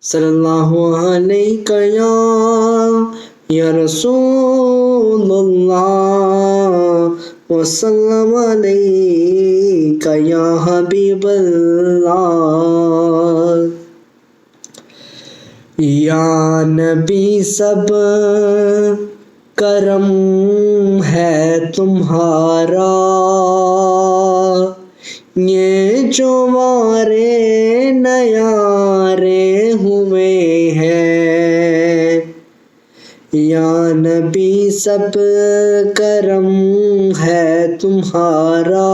صلی اللہ علیہ یا رسول اللہ وسلم علیہ یا حبیب اللہ یا نبی سب کرم ہے تمہارا یہ جو مارے نیارے ہوئے ہیں یا نبی سب کرم ہے تمہارا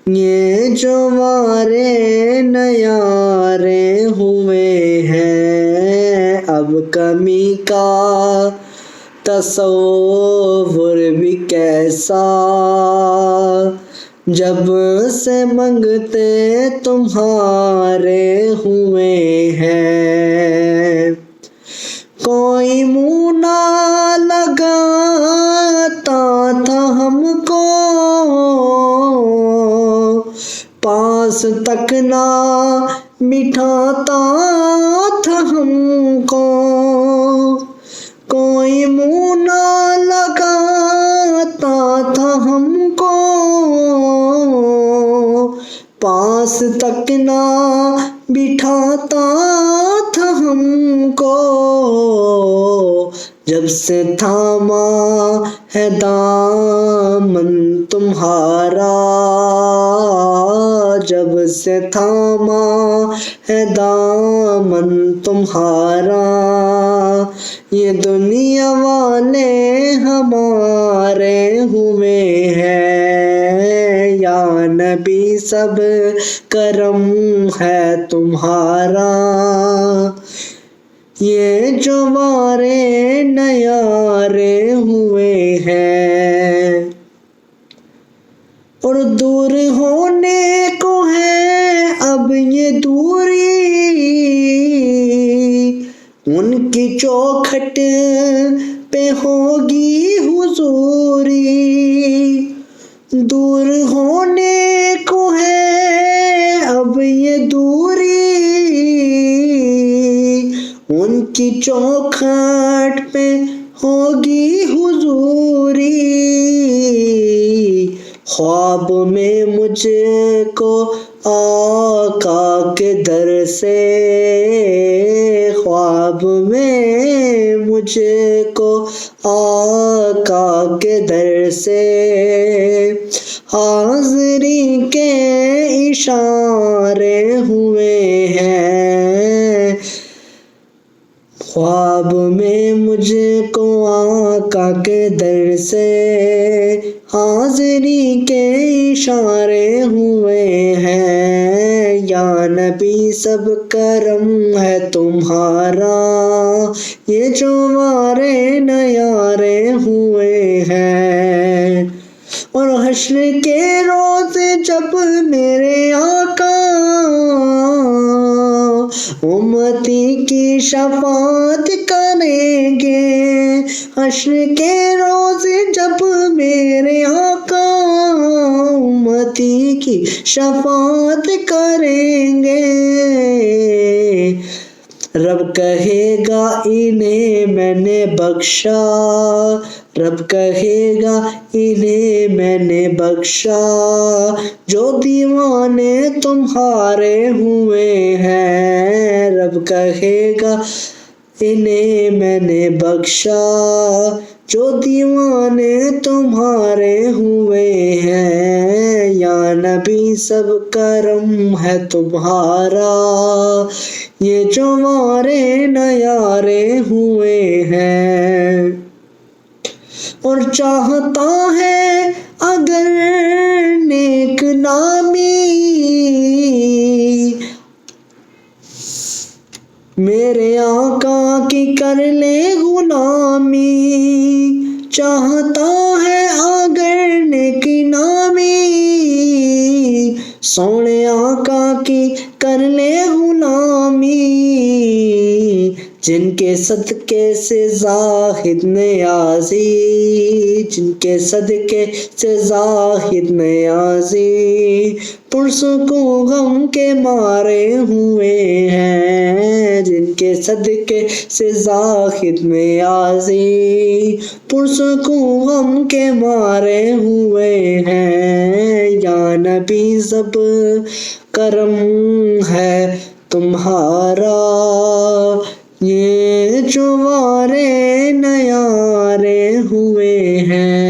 یہ جو مارے نیارے ہوئے ہیں اب کمی کا تصور بھی کیسا جب سے منگتے تمہارے ہوئے ہیں کوئی منہ نہ لگاتا تھا ہم کو پاس تک نہ بٹھاتا تھا ہم کو کوئی منہ نہ لگاتا تھا ہم کو پاس تک نہ بٹھاتا تھا ہم کو جب سے تھاما ہے دامن تمہارا جب سے تھاما ہے دامن تمہارا یہ دنیا والے ہمارے ہوئے ہیں یا نبی سب کرم ہے تمہارا یہ جو مارے نیارے ہوئے ہیں اور دور ہونے کو ہے اب یہ دوری ان کی چوکھٹ پہ ہوگی حضوری دور ہونے کو ہے اب یہ دوری ان کی چوکھٹ پہ ہوگی حضوری خواب میں مجھ کو آقا کے در سے خواب میں مجھ کو آقا کے در سے حاضری کے اشارے ہوئے ہیں خواب میں مجھ کو آقا کے در سے حاضری کے اشارے ہوئے ہیں یا نبی سب کرم ہے تمہارا یہ جو مارے نیارے ہوئے ہیں اور حشر کے روز جب میرے آقا امتی کی شفاعت کریں گے حشر کے روز جب میرے آقا امتی کی شفاعت کریں گے رب کہے گا انہیں میں نے بخشا رب کہے گا انہیں میں نے بخشا جو دیوانے تمہارے ہوئے ہیں رب کہے گا انہیں میں نے بخشا جو دیوانے تمہارے ہوئے ہیں یا نبی سب کرم ہے تمہارا یہ جو مارے نیارے ہوئے ہیں اور چاہتا ہے اگر نیک نامی میرے آقا کی کر لے غلامی چاہتا ہے اگر نیک نامی سونے آقا کی کر لے غلامی جن کے صدقے سے زاہد نیازی، جن کے صدقے سے زاہد نیازی پرسکون غم کے مارے ہوئے ہیں، جن کے صدقے سے زاہد نیازی پرسکون غم کے مارے ہوئے ہیں۔ یا نبی زب کرم ہے تمہارا، یہ جو وارے نیارے ہوئے ہیں۔